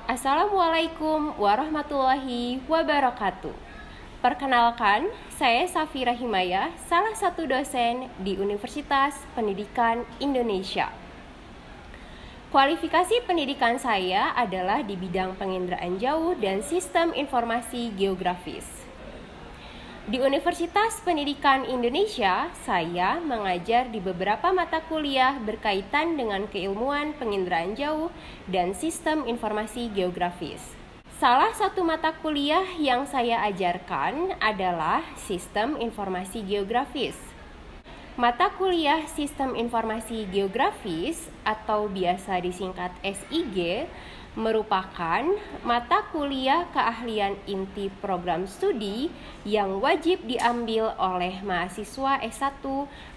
Assalamualaikum warahmatullahi wabarakatuh. Perkenalkan, saya Safira Himaya, salah satu dosen di Universitas Pendidikan Indonesia. Kualifikasi pendidikan saya adalah di bidang penginderaan jauh dan sistem informasi geografis. Di Universitas Pendidikan Indonesia, saya mengajar di beberapa mata kuliah berkaitan dengan keilmuan penginderaan jauh dan sistem informasi geografis. Salah satu mata kuliah yang saya ajarkan adalah Sistem Informasi Geografis. Mata kuliah Sistem Informasi Geografis atau biasa disingkat SIG merupakan mata kuliah keahlian inti program studi yang wajib diambil oleh mahasiswa S1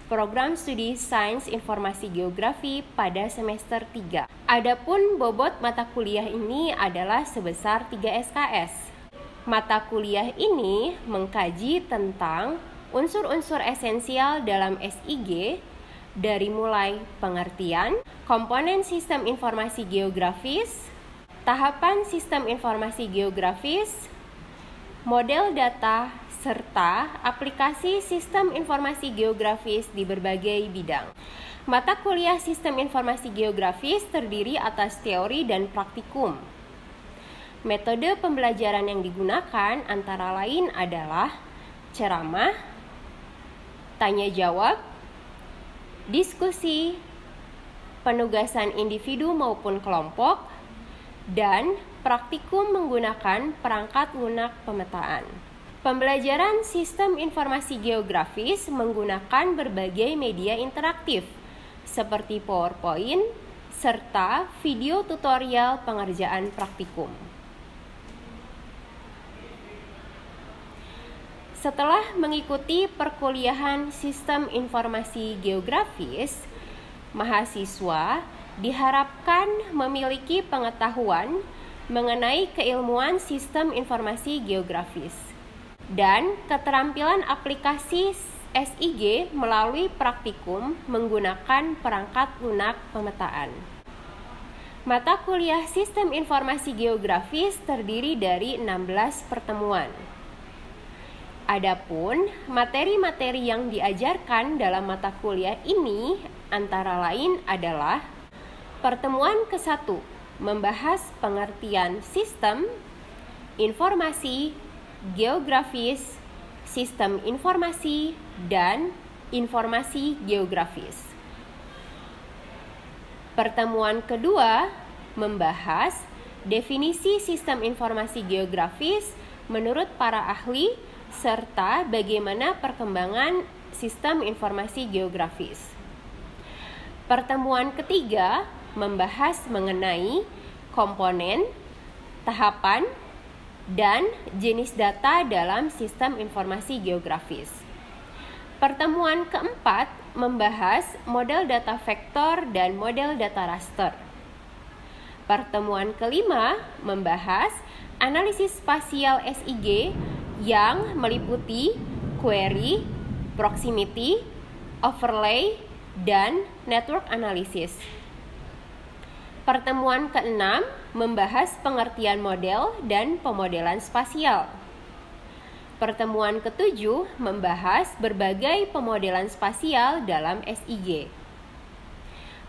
program studi Sains Informasi Geografi pada semester 3. Adapun bobot mata kuliah ini adalah sebesar 3 SKS. Mata kuliah ini mengkaji tentang unsur-unsur esensial dalam SIG dari mulai pengertian, komponen sistem informasi geografis, tahapan sistem informasi geografis, model data, serta aplikasi sistem informasi geografis di berbagai bidang. Mata kuliah sistem informasi geografis terdiri atas teori dan praktikum. Metode pembelajaran yang digunakan antara lain adalah ceramah, tanya jawab, diskusi, penugasan individu maupun kelompok, dan praktikum menggunakan perangkat lunak pemetaan. Pembelajaran sistem informasi geografis menggunakan berbagai media interaktif seperti PowerPoint serta video tutorial pengerjaan praktikum. Setelah mengikuti perkuliahan sistem informasi geografis, mahasiswa diharapkan memiliki pengetahuan mengenai keilmuan sistem informasi geografis dan keterampilan aplikasi SIG melalui praktikum menggunakan perangkat lunak pemetaan. Mata kuliah sistem informasi geografis terdiri dari 16 pertemuan. Adapun materi-materi yang diajarkan dalam mata kuliah ini antara lain adalah pertemuan ke-1 membahas pengertian sistem, informasi, geografis, sistem informasi, dan informasi geografis. Pertemuan kedua membahas definisi sistem informasi geografis menurut para ahli serta bagaimana perkembangan sistem informasi geografis. Pertemuan ketiga membahas mengenai komponen, tahapan, dan jenis data dalam sistem informasi geografis. Pertemuan keempat membahas model data vektor dan model data raster. Pertemuan kelima membahas analisis spasial SIG yang meliputi query, proximity, overlay, dan network analysis. Pertemuan ke-6 membahas pengertian model dan pemodelan spasial. Pertemuan ke-7 membahas berbagai pemodelan spasial dalam SIG.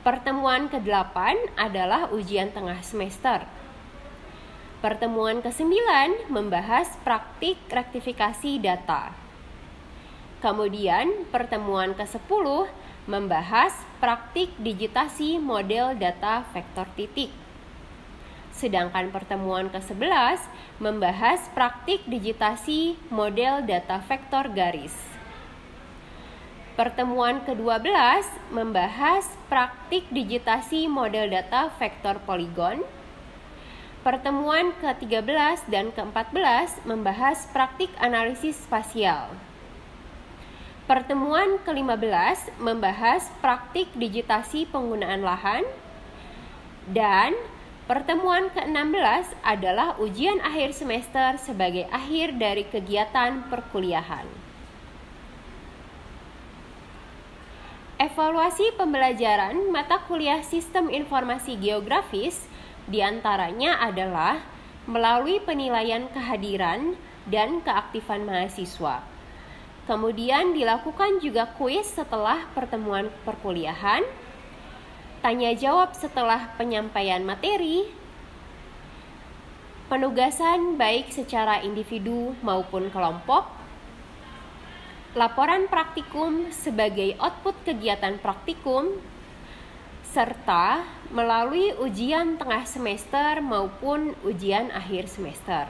Pertemuan ke-8 adalah ujian tengah semester. Pertemuan ke-9 membahas praktik rektifikasi data. Kemudian pertemuan ke-10 membahas praktik digitasi model data vektor titik. Sedangkan pertemuan ke-11 membahas praktik digitasi model data vektor garis. Pertemuan ke-12 membahas praktik digitasi model data vektor poligon. Pertemuan ke-13 dan ke-14 membahas praktik analisis spasial. Pertemuan ke-15 membahas praktik digitasi penggunaan lahan, dan pertemuan ke-16 adalah ujian akhir semester sebagai akhir dari kegiatan perkuliahan. Evaluasi pembelajaran mata kuliah Sistem Informasi Geografis Di antaranya adalah melalui penilaian kehadiran dan keaktifan mahasiswa. Kemudian dilakukan juga kuis setelah pertemuan perkuliahan, tanya jawab setelah penyampaian materi, penugasan baik secara individu maupun kelompok, laporan praktikum sebagai output kegiatan praktikum, serta melalui ujian tengah semester maupun ujian akhir semester.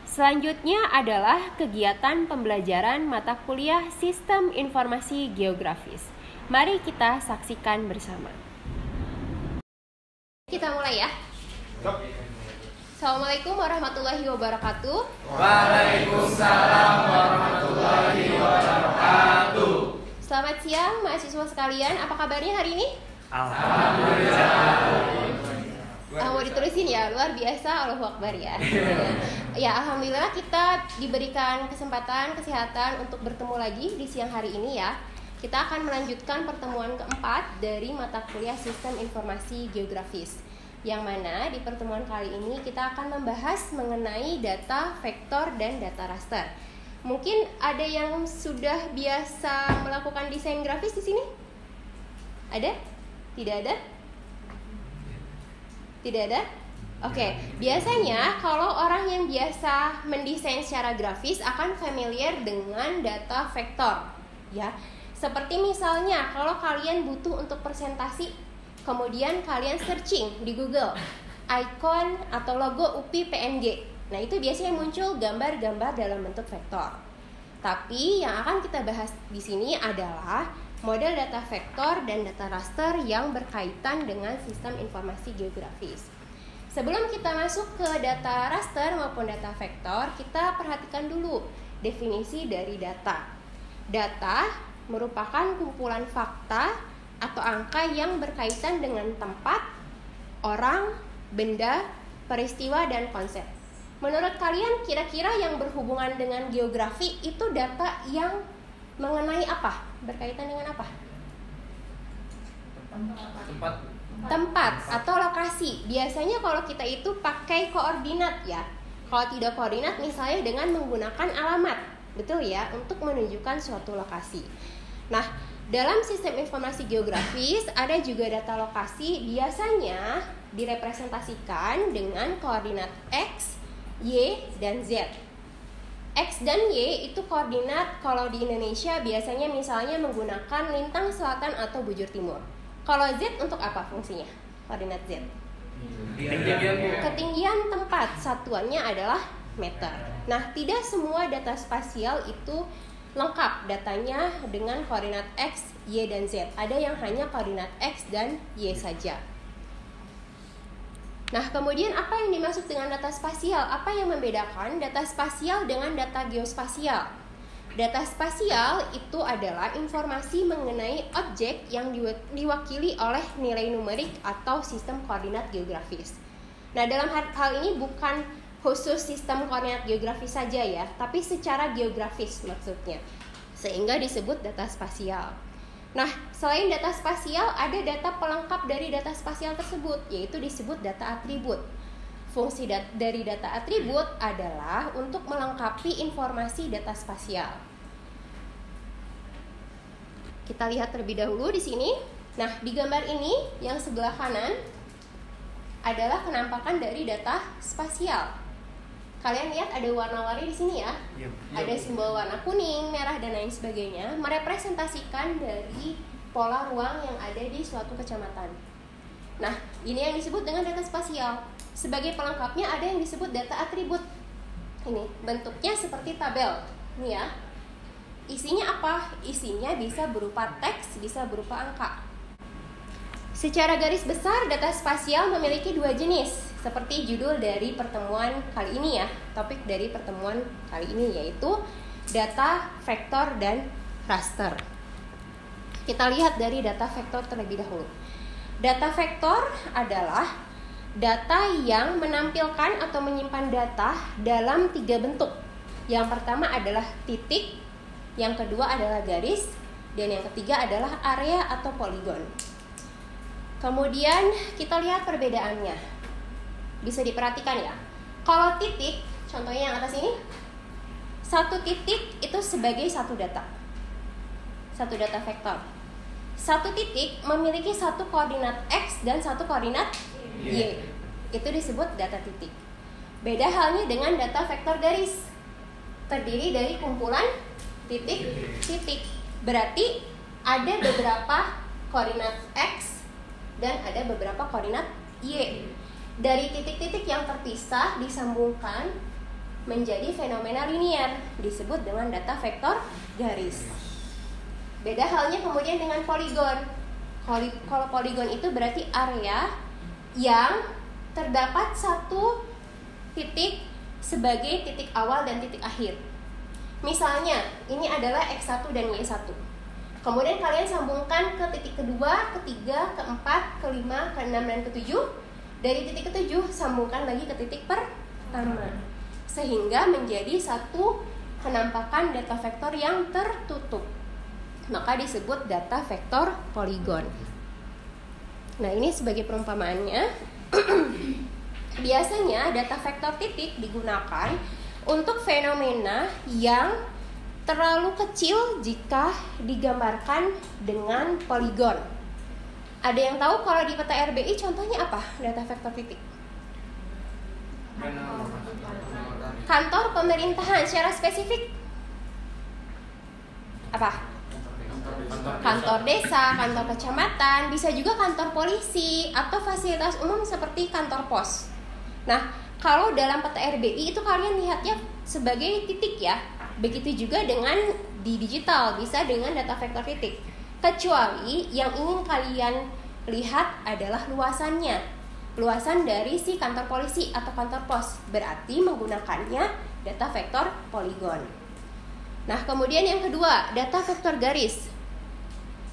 Selanjutnya adalah kegiatan pembelajaran mata kuliah Sistem Informasi Geografis. Mari kita saksikan bersama. Kita mulai ya. Assalamualaikum warahmatullahi wabarakatuh. Waalaikumsalam warahmatullahi wabarakatuh. Selamat siang mahasiswa sekalian, apa kabarnya hari ini? Alhamdulillah. Mau ditulisin ya, luar biasa, Allahu Akbar ya. Ya, alhamdulillah kita diberikan kesempatan kesehatan untuk bertemu lagi di siang hari ini ya. Kita akan melanjutkan pertemuan keempat dari mata kuliah Sistem Informasi Geografis, yang mana di pertemuan kali ini kita akan membahas mengenai data vektor dan data raster. Mungkin ada yang sudah biasa melakukan desain grafis di sini? Ada? Tidak ada? Tidak ada? Oke, biasanya kalau orang yang biasa mendesain secara grafis akan familiar dengan data vektor, ya. Seperti misalnya kalau kalian butuh untuk presentasi, kemudian kalian searching di Google icon atau logo UPI PNG. Nah, itu biasanya muncul gambar-gambar dalam bentuk vektor. Tapi yang akan kita bahas di sini adalah model data vektor dan data raster yang berkaitan dengan sistem informasi geografis. Sebelum kita masuk ke data raster maupun data vektor, kita perhatikan dulu definisi dari data. Data merupakan kumpulan fakta atau angka yang berkaitan dengan tempat, orang, benda, peristiwa, dan konsep. Menurut kalian kira-kira yang berhubungan dengan geografi itu data yang mengenai apa? Berkaitan dengan apa? Tempat atau lokasi. Biasanya kalau kita itu pakai koordinat ya. Kalau tidak koordinat misalnya dengan menggunakan alamat, betul ya, untuk menunjukkan suatu lokasi. Nah, dalam sistem informasi geografis ada juga data lokasi, biasanya direpresentasikan dengan koordinat X, Y, dan Z. X dan Y itu koordinat kalau di Indonesia biasanya misalnya menggunakan lintang selatan atau bujur timur. Kalau Z untuk apa fungsinya? Koordinat Z. Ketinggian tempat, satuannya adalah meter. Nah, tidak semua data spasial itu lengkap datanya dengan koordinat X, Y, dan Z. Ada yang hanya koordinat X dan Y saja. Nah, kemudian apa yang dimaksud dengan data spasial? Apa yang membedakan data spasial dengan data geospasial? Data spasial itu adalah informasi mengenai objek yang diwakili oleh nilai numerik atau sistem koordinat geografis. Nah, dalam hal ini bukan khusus sistem koordinat geografis saja ya, tapi secara geografis maksudnya, sehingga disebut data spasial. Nah, selain data spasial, ada data pelengkap dari data spasial tersebut, yaitu disebut data atribut. Fungsi dari data atribut adalah untuk melengkapi informasi data spasial. Kita lihat terlebih dahulu di sini. Nah, di gambar ini yang sebelah kanan adalah penampakan dari data spasial. Kalian lihat ada warna-warni di sini ya. Ada simbol warna kuning, merah, dan lain sebagainya, merepresentasikan dari pola ruang yang ada di suatu kecamatan. Nah, ini yang disebut dengan data spasial. Sebagai pelengkapnya ada yang disebut data atribut. Ini bentuknya seperti tabel. Ini ya. Isinya apa? Isinya bisa berupa teks, bisa berupa angka. Secara garis besar, data spasial memiliki dua jenis. Seperti judul dari pertemuan kali ini ya, topik dari pertemuan kali ini yaitu data vektor dan raster. Kita lihat dari data vektor terlebih dahulu. Data vektor adalah data yang menampilkan atau menyimpan data dalam 3 bentuk. Yang pertama adalah titik, yang kedua adalah garis, dan yang ketiga adalah area atau poligon. Kemudian kita lihat perbedaannya. Bisa diperhatikan ya. Kalau titik, contohnya yang atas ini, satu titik itu sebagai satu data vektor. Satu titik memiliki satu koordinat X dan satu koordinat Y. Itu disebut data titik. Beda halnya dengan data vektor garis. Terdiri dari kumpulan titik-titik. Berarti ada beberapa koordinat X dan ada beberapa koordinat Y. Dari titik-titik yang terpisah disambungkan menjadi fenomena linier, disebut dengan data vektor garis. Beda halnya kemudian dengan poligon. Kalau poligon itu berarti area yang terdapat satu titik sebagai titik awal dan titik akhir. Misalnya, ini adalah X1 dan Y1. Kemudian kalian sambungkan ke titik kedua, ketiga, keempat, kelima, keenam, dan ketujuh. Dari titik ketujuh, sambungkan lagi ke titik pertama. Sehingga menjadi satu penampakan data vektor yang tertutup. Maka disebut data vektor poligon. Nah, ini sebagai perumpamaannya. Biasanya data vektor titik digunakan untuk fenomena yang terlalu kecil jika digambarkan dengan poligon. Ada yang tahu kalau di peta RBI contohnya apa data vektor titik? Kantor pemerintahan secara spesifik apa? Kantor desa, kantor kecamatan, bisa juga kantor polisi atau fasilitas umum seperti kantor pos. Nah, kalau dalam peta RBI itu kalian lihatnya sebagai titik ya. Begitu juga dengan di digital, bisa dengan data vektor titik. Kecuali yang ingin kalian lihat adalah luasannya. Luasan dari si kantor polisi atau kantor pos. Berarti menggunakannya data vektor poligon. Nah, kemudian yang kedua, data vektor garis.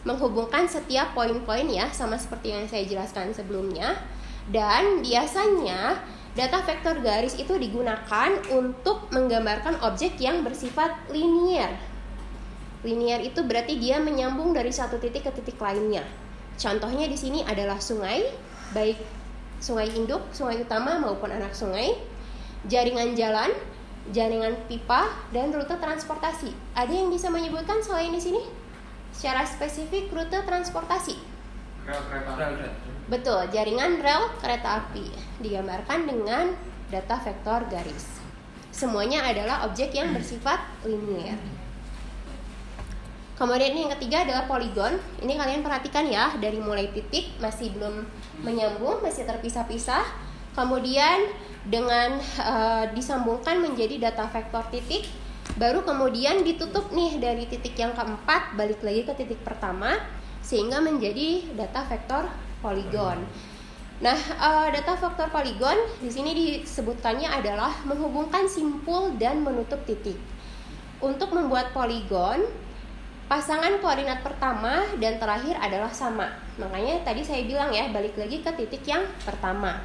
Menghubungkan setiap poin-poin ya, sama seperti yang saya jelaskan sebelumnya. Dan biasanya data vektor garis itu digunakan untuk menggambarkan objek yang bersifat linier. Linier itu berarti dia menyambung dari satu titik ke titik lainnya. Contohnya di sini adalah sungai, baik sungai induk, sungai utama maupun anak sungai, jaringan jalan, jaringan pipa, dan rute transportasi. Ada yang bisa menyebutkan selain di sini? Secara spesifik rute transportasi. Rel kereta. Betul, jaringan rel kereta api digambarkan dengan data vektor garis. Semuanya adalah objek yang bersifat linier. Kemudian yang ketiga adalah poligon. Ini kalian perhatikan ya, dari mulai titik masih belum menyambung, masih terpisah-pisah. Kemudian dengan disambungkan menjadi data vektor titik, baru kemudian ditutup nih dari titik yang keempat balik lagi ke titik pertama sehingga menjadi data vektor poligon. Nah, data vektor poligon di sini disebutkannya adalah menghubungkan simpul dan menutup titik. Untuk membuat poligon, pasangan koordinat pertama dan terakhir adalah sama. Makanya tadi saya bilang ya, balik lagi ke titik yang pertama.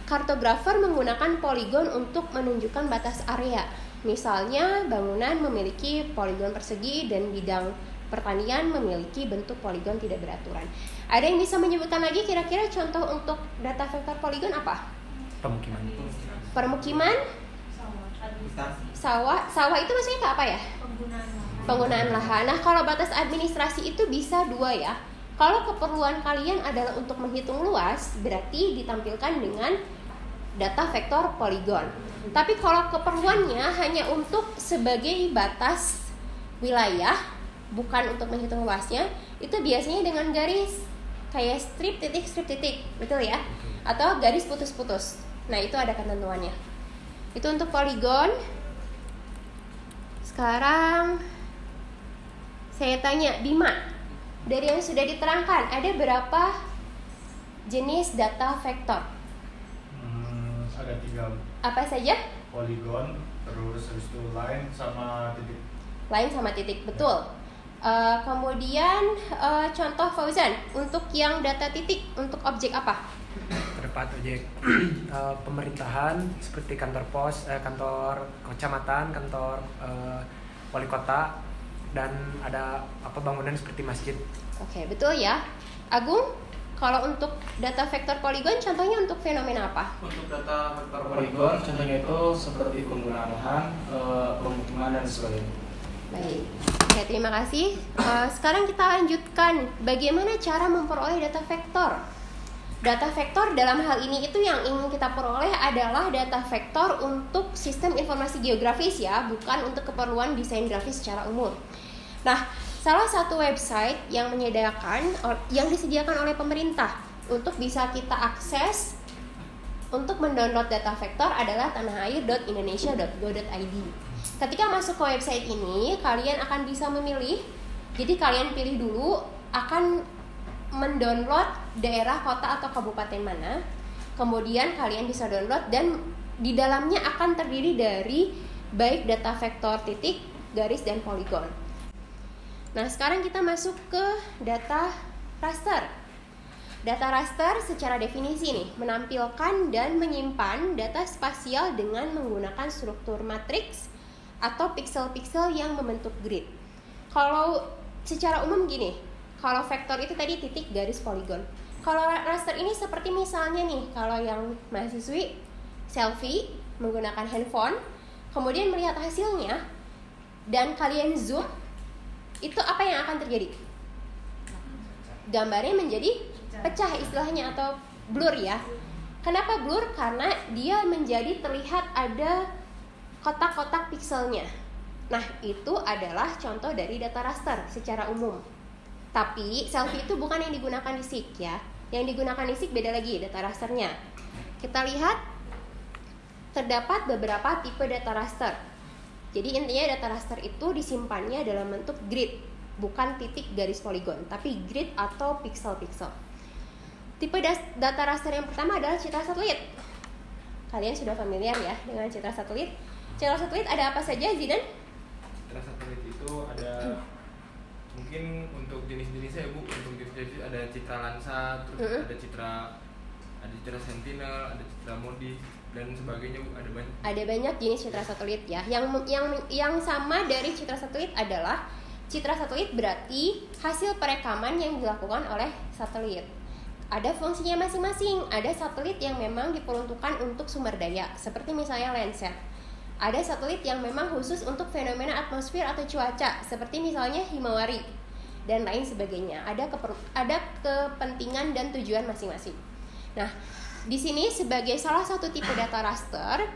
Kartografer menggunakan poligon untuk menunjukkan batas area. Misalnya bangunan memiliki poligon persegi dan bidang pertanian memiliki bentuk poligon tidak beraturan. Ada yang bisa menyebutkan lagi kira-kira contoh untuk data vektor poligon apa? Permukiman? Sawah itu maksudnya ke apa ya? Penggunaan lahan. Nah, kalau batas administrasi itu bisa dua ya. Kalau keperluan kalian adalah untuk menghitung luas, berarti ditampilkan dengan data vektor poligon. Tapi kalau keperluannya hanya untuk sebagai batas wilayah, bukan untuk menghitung luasnya, itu biasanya dengan garis kayak strip titik, betul ya? Atau garis putus-putus. Nah, itu ada ketentuannya. Itu untuk poligon. Sekarang saya tanya, Bima, dari yang sudah diterangkan, ada berapa jenis data vektor? Ada 3. Apa saja? Poligon, terus habis itu line sama titik. Line sama titik, betul. Kemudian contoh Fauzan, untuk yang data titik, untuk objek apa? Terdapat objek pemerintahan seperti kantor pos, kantor kecamatan, kantor wali kota, dan ada bangunan seperti masjid. Oke, betul ya. Agung, kalau untuk data vektor poligon contohnya untuk fenomena apa? Untuk data vektor poligon, contohnya itu seperti penggunaan lahan, pemukiman dan sebagainya. Baik, oke, terima kasih. Sekarang kita lanjutkan bagaimana cara memperoleh data vektor. Data vektor dalam hal ini itu yang ingin kita peroleh adalah data vektor untuk sistem informasi geografis ya, bukan untuk keperluan desain grafis secara umum. Nah, salah satu website yang disediakan oleh pemerintah untuk bisa kita akses untuk mendownload data vektor adalah tanahair.indonesia.go.id. Ketika masuk ke website ini, kalian akan bisa memilih. Jadi kalian pilih dulu akan mendownload daerah, kota atau kabupaten mana. Kemudian kalian bisa download dan di dalamnya akan terdiri dari baik data vektor titik, garis dan poligon. Nah, sekarang kita masuk ke data raster. Data raster secara definisi nih menampilkan dan menyimpan data spasial dengan menggunakan struktur matriks atau piksel-piksel yang membentuk grid. Kalau secara umum gini, kalau vektor itu tadi titik, garis, poligon. Kalau raster ini seperti misalnya nih, kalau yang mahasiswi selfie menggunakan handphone, kemudian melihat hasilnya dan kalian zoom, itu apa yang akan terjadi? Gambarnya menjadi pecah istilahnya atau blur ya. Kenapa blur? Karena dia menjadi terlihat ada kotak-kotak pikselnya. Nah, itu adalah contoh dari data raster secara umum. Tapi selfie itu bukan yang digunakan di SIG ya. Yang digunakan di SIG beda lagi data rasternya. Kita lihat terdapat beberapa tipe data raster. Jadi intinya data raster itu disimpannya dalam bentuk grid, bukan titik, garis, poligon, tapi grid atau piksel-piksel. Tipe data raster yang pertama adalah citra satelit. Kalian sudah familiar ya dengan citra satelit. Citra satelit ada apa saja, Zidan? Citra satelit itu ada mungkin untuk jenis-jenisnya ya Bu. Untuk jenis ada citra Landsat, terus ada citra Sentinel, ada citra MODIS dan sebagainya Bu. Ada banyak jenis citra satelit ya. Yang sama dari citra satelit adalah citra satelit berarti hasil perekaman yang dilakukan oleh satelit. Ada fungsinya masing-masing. Ada satelit yang memang diperuntukkan untuk sumber daya, seperti misalnya Landsat. Ada satelit yang memang khusus untuk fenomena atmosfer atau cuaca, seperti misalnya Himawari dan lain sebagainya. Ada kepentingan dan tujuan masing-masing. Nah, di sini sebagai salah satu tipe data raster,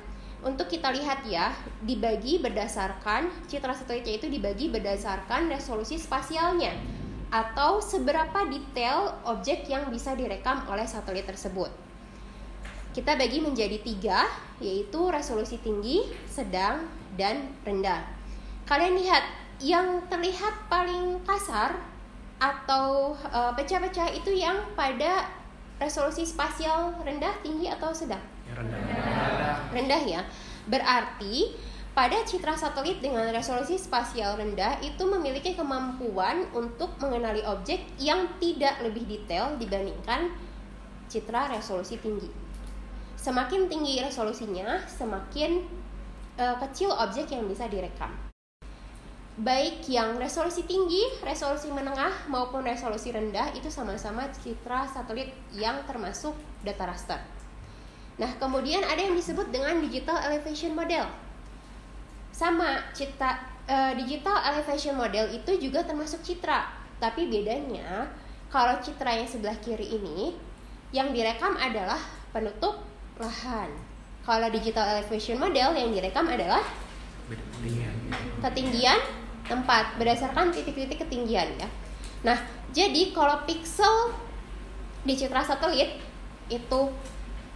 untuk kita lihat ya, dibagi berdasarkan citra satelitnya itu dibagi berdasarkan resolusi spasialnya atau seberapa detail objek yang bisa direkam oleh satelit tersebut. Kita bagi menjadi 3, yaitu resolusi tinggi, sedang, dan rendah. Kalian lihat, yang terlihat paling kasar atau pecah-pecah itu yang pada resolusi spasial rendah, tinggi, atau sedang? Rendah ya. Berarti pada citra satelit dengan resolusi spasial rendah itu memiliki kemampuan untuk mengenali objek yang tidak lebih detail dibandingkan citra resolusi tinggi. Semakin tinggi resolusinya, semakin kecil objek yang bisa direkam. Baik yang resolusi tinggi, resolusi menengah, maupun resolusi rendah itu sama-sama citra satelit yang termasuk data raster. Nah, kemudian ada yang disebut dengan digital elevation model. Sama, digital elevation model itu juga termasuk citra. Tapi bedanya, kalau citra yang sebelah kiri ini, yang direkam adalah penutup lahan. Kalau digital elevation model yang direkam adalah ketinggian tempat berdasarkan titik-titik ketinggian ya. Nah, jadi kalau piksel di citra satelit itu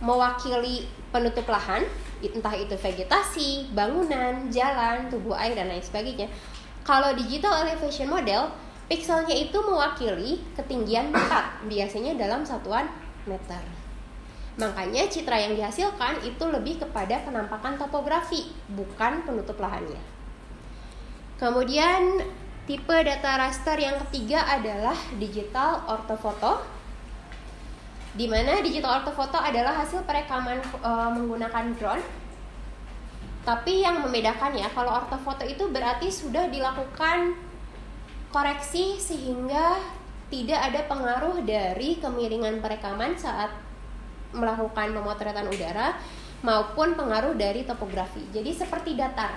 mewakili penutup lahan, entah itu vegetasi, bangunan, jalan, tubuh air dan lain sebagainya. Kalau digital elevation model, pikselnya itu mewakili ketinggian tempat, biasanya dalam satuan meter. Makanya citra yang dihasilkan itu lebih kepada penampakan topografi, bukan penutup lahannya. Kemudian tipe data raster yang ketiga adalah digital ortofoto, di mana digital ortofoto adalah hasil perekaman menggunakan drone. Tapi yang membedakan ya, kalau ortofoto itu berarti sudah dilakukan koreksi sehingga tidak ada pengaruh dari kemiringan perekaman saat melakukan pemotretan udara maupun pengaruh dari topografi. Jadi seperti datar,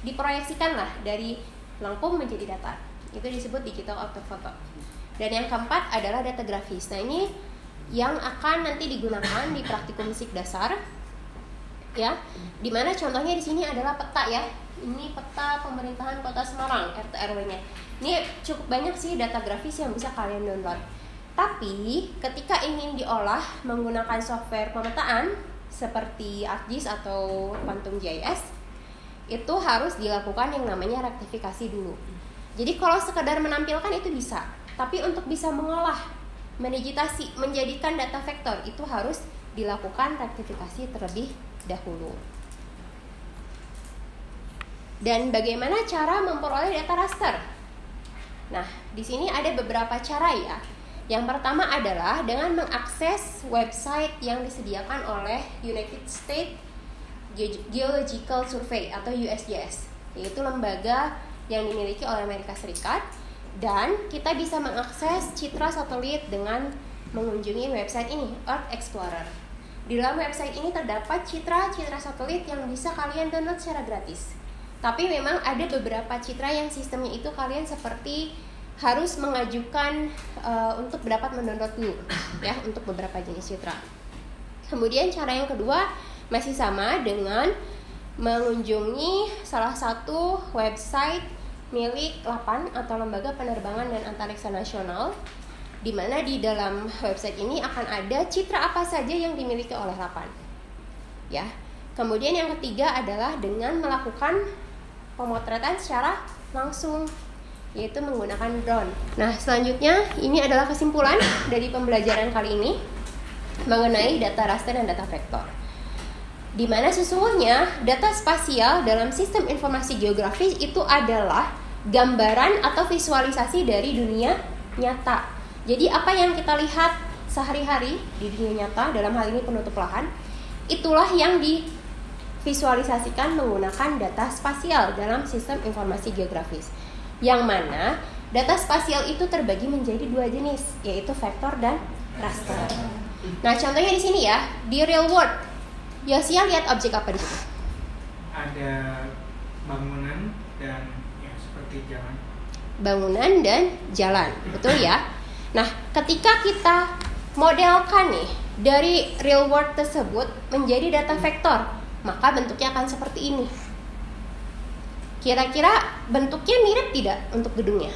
diproyeksikanlah dari Lampung menjadi datar. Itu disebut digital orthofoto. Dan yang keempat adalah data grafis. Nah, ini yang akan nanti digunakan di praktikum fisik dasar, ya. Dimana contohnya di sini adalah peta, ya. Ini peta pemerintahan Kota Semarang, RT RW-nya. Ini cukup banyak sih data grafis yang bisa kalian download. Tapi ketika ingin diolah menggunakan software pemetaan seperti ArcGIS atau Quantum GIS, itu harus dilakukan yang namanya rektifikasi dulu. Jadi kalau sekedar menampilkan itu bisa, tapi untuk bisa mengolah, mendigitasi, menjadikan data vektor itu harus dilakukan rektifikasi terlebih dahulu. Dan bagaimana cara memperoleh data raster? Nah, di sini ada beberapa cara, ya. Yang pertama adalah dengan mengakses website yang disediakan oleh United States Geological Survey atau USGS, yaitu lembaga yang dimiliki oleh Amerika Serikat. Dan kita bisa mengakses citra satelit dengan mengunjungi website ini, Earth Explorer. Di dalam website ini terdapat citra-citra satelit yang bisa kalian download secara gratis. Tapi memang ada beberapa citra yang sistemnya itu kalian seperti harus mengajukan untuk dapat mendownload dulu, ya, untuk beberapa jenis citra. Kemudian cara yang kedua masih sama dengan mengunjungi salah satu website milik LAPAN atau Lembaga Penerbangan dan Antariksa Nasional, di mana di dalam website ini akan ada citra apa saja yang dimiliki oleh LAPAN, ya. Kemudian yang ketiga adalah dengan melakukan pemotretan secara langsung, yaitu menggunakan drone. Nah, selanjutnya ini adalah kesimpulan dari pembelajaran kali ini mengenai data raster dan data vektor, di mana sesungguhnya data spasial dalam sistem informasi geografis itu adalah gambaran atau visualisasi dari dunia nyata. Jadi apa yang kita lihat sehari-hari di dunia nyata, dalam hal ini penutup lahan, itulah yang divisualisasikan menggunakan data spasial dalam sistem informasi geografis. Yang mana data spasial itu terbagi menjadi dua jenis, yaitu vektor dan raster. Nah, contohnya di sini, ya, di real world. Yosia lihat objek apa di situ? Ada bangunan dan ya seperti jalan. Bangunan dan jalan, betul ya? Nah, ketika kita modelkan nih dari real world tersebut menjadi data vektor, maka bentuknya akan seperti ini. Kira-kira bentuknya mirip tidak untuk gedungnya?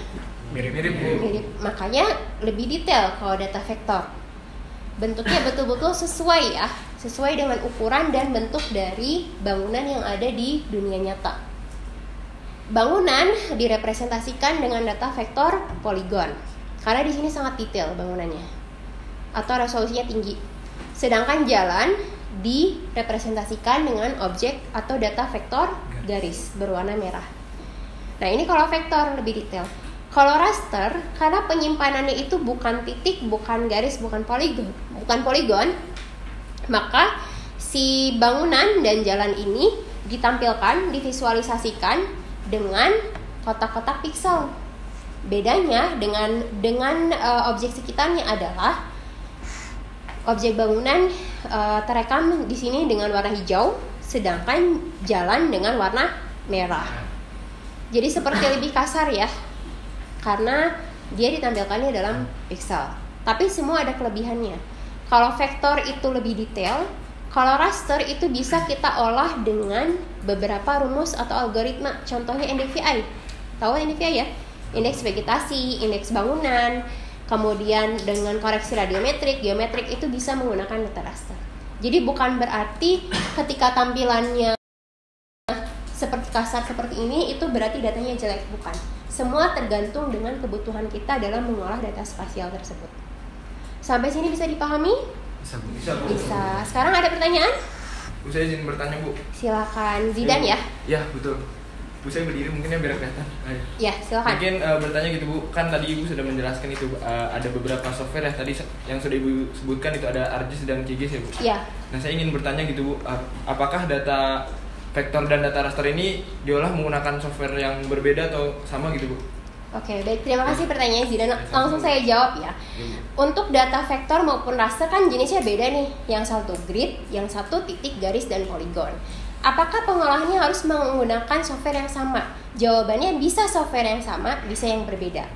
Mirip-mirip, Bu. Mirip. Makanya lebih detail kalau data vektor. Bentuknya betul-betul sesuai, ya, sesuai dengan ukuran dan bentuk dari bangunan yang ada di dunia nyata. Bangunan direpresentasikan dengan data vektor poligon, karena di sini sangat detail bangunannya, atau resolusinya tinggi. Sedangkan jalan direpresentasikan dengan objek atau data vektor garis berwarna merah. Nah, ini kalau vektor lebih detail. Kalau raster, karena penyimpanannya itu bukan titik, bukan garis, bukan poligon, maka si bangunan dan jalan ini ditampilkan, divisualisasikan dengan kotak-kotak piksel. Bedanya dengan objek sekitarnya adalah objek bangunan terekam di sini dengan warna hijau, sedangkan jalan dengan warna merah. Jadi seperti lebih kasar, ya, karena dia ditampilkannya dalam piksel. Tapi semua ada kelebihannya. Kalau vektor itu lebih detail, kalau raster itu bisa kita olah dengan beberapa rumus atau algoritma. Contohnya NDVI. Tahu NDVI, ya? Indeks vegetasi, indeks bangunan, kemudian dengan koreksi radiometrik, geometrik itu bisa menggunakan data raster. Jadi bukan berarti ketika tampilannya seperti kasar seperti ini itu berarti datanya jelek, bukan. Semua tergantung dengan kebutuhan kita dalam mengolah data spasial tersebut. Sampai sini bisa dipahami? Bisa, Bu. Bisa. Sekarang ada pertanyaan? Bu, saya izin bertanya, Bu. Silakan, Zidan, ya. Ya, betul. Bu, saya berdiri mungkin ya biar kelihatan. Ya, silakan. Mungkin bertanya gitu, Bu. Kan tadi Ibu sudah menjelaskan itu ada beberapa software ya tadi yang sudah Ibu sebutkan, itu ada ArcGIS dan QGIS, ya, Bu. Ya. Nah, saya ingin bertanya gitu, Bu. Apakah data vektor dan data raster ini diolah menggunakan software yang berbeda atau sama gitu, Bu? Oke, baik. Terima kasih pertanyaannya Zidan. Langsung saya jawab ya. Untuk data vektor maupun raster kan jenisnya beda nih. Yang satu grid, yang satu titik, garis, dan poligon. Apakah pengolahannya harus menggunakan software yang sama? Jawabannya bisa software yang sama, bisa yang berbeda.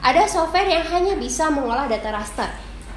Ada software yang hanya bisa mengolah data raster.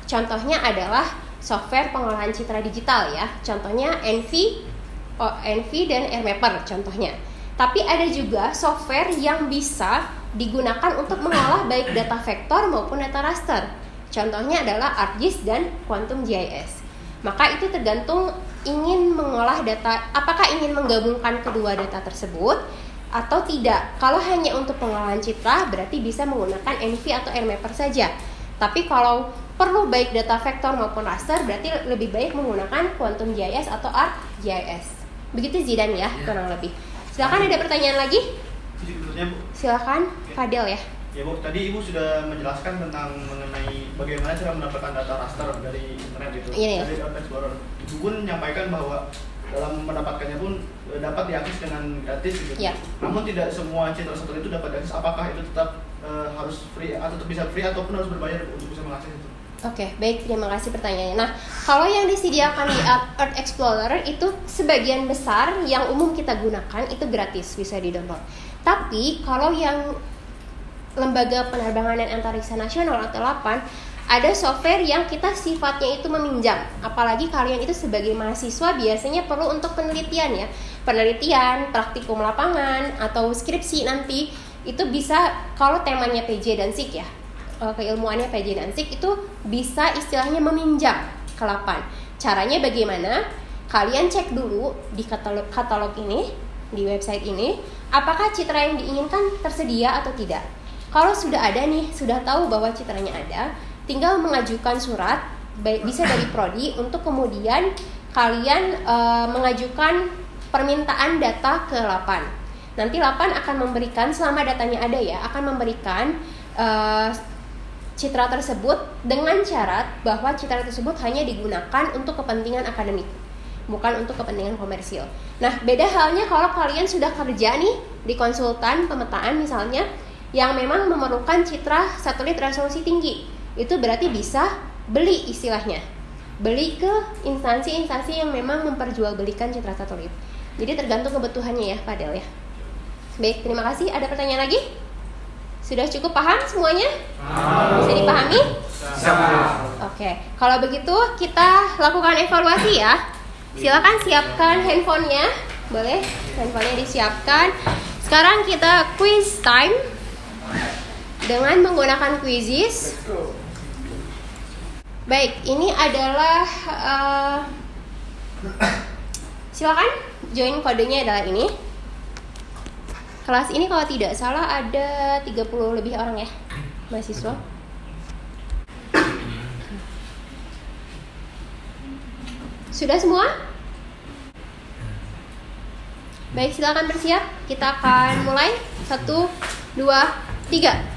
Contohnya adalah software pengolahan citra digital ya. Contohnya NV dan AirMapper contohnya. Tapi ada juga software yang bisa digunakan untuk mengolah baik data vektor maupun data raster. Contohnya adalah ArcGIS dan Quantum GIS. Maka itu tergantung ingin mengolah data, apakah ingin menggabungkan kedua data tersebut atau tidak. Kalau hanya untuk pengolahan citra berarti bisa menggunakan NV atau AirMapper saja. Tapi kalau perlu baik data vektor maupun raster berarti lebih baik menggunakan Quantum GIS atau ArcGIS. Begitu Zidan ya, kurang lebih. Silakan ada pertanyaan lagi? Silakan Fadel ya. Ya Bu, tadi Ibu sudah menjelaskan tentang mengenai bagaimana cara mendapatkan data raster dari internet itu, Iya. dari Internet Explorer. Ibu pun menyampaikan bahwa dalam mendapatkannya pun dapat diakses dengan gratis gitu. Iya. Namun tidak semua citra satelit itu dapat diakses. Apakah itu tetap harus free atau tetap bisa free ataupun harus berbayar untuk bisa mengakses itu? Oke, baik, terima kasih pertanyaannya. Nah, kalau yang disediakan di Earth Explorer itu sebagian besar yang umum kita gunakan itu gratis, bisa di-download. Tapi kalau yang Lembaga Penerbangan dan Antariksa Nasional atau LAPAN, ada software yang kita sifatnya itu meminjam. Apalagi kalian itu sebagai mahasiswa biasanya perlu untuk penelitian ya. Penelitian, praktikum lapangan, atau skripsi nanti itu bisa, kalau temanya PJ dan SIK ya, keilmuannya PJ dan SIK itu bisa istilahnya meminjam ke LAPAN. Caranya bagaimana? Kalian cek dulu di katalog ini, di website ini, apakah citra yang diinginkan tersedia atau tidak. Kalau sudah ada nih, sudah tahu bahwa citranya ada, tinggal mengajukan surat, bisa dari Prodi, untuk kemudian kalian mengajukan permintaan data ke LAPAN. Nanti LAPAN akan memberikan, selama datanya ada ya, akan memberikan citra tersebut dengan syarat bahwa citra tersebut hanya digunakan untuk kepentingan akademik, bukan untuk kepentingan komersil. Nah, beda halnya kalau kalian sudah kerja nih di konsultan pemetaan misalnya, yang memang memerlukan citra satelit resolusi tinggi. Itu berarti bisa beli istilahnya. Beli ke instansi-instansi yang memang memperjualbelikan citra satelit. Jadi tergantung kebutuhannya ya, Fadel ya. Baik, terima kasih. Ada pertanyaan lagi? Sudah cukup paham semuanya? Bisa dipahami? Oke, kalau begitu kita lakukan evaluasi ya. Silakan siapkan handphonenya. Boleh, handphonenya disiapkan. Sekarang kita quiz time dengan menggunakan Quizizz. Baik, ini adalah silakan join, kodenya adalah ini. Kelas ini kalau tidak salah ada 30 lebih orang ya, mahasiswa. Sudah semua? Baik, silakan bersiap. Kita akan mulai. 1, 2, 3.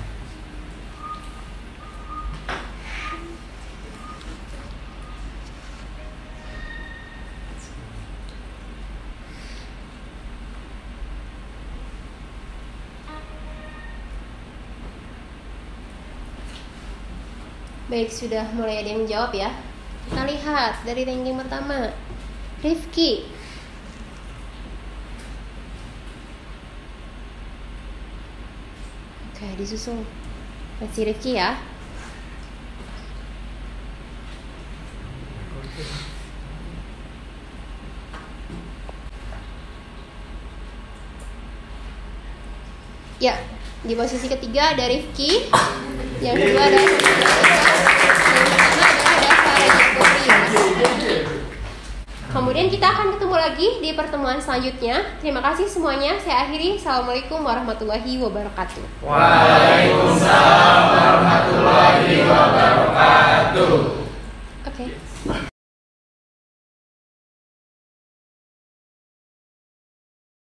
Baik, sudah mulai ada yang jawab ya. Kita lihat dari ranking pertama, Rifki. Oke, disusul masih Rifki ya. Ya, di posisi ketiga ada Rifki. Yang kedua ada yang pertama adalah Kemudian kita akan ketemu lagi di pertemuan selanjutnya. Terima kasih semuanya. Saya akhiri. Assalamualaikum warahmatullahi wabarakatuh. Waalaikumsalam warahmatullahi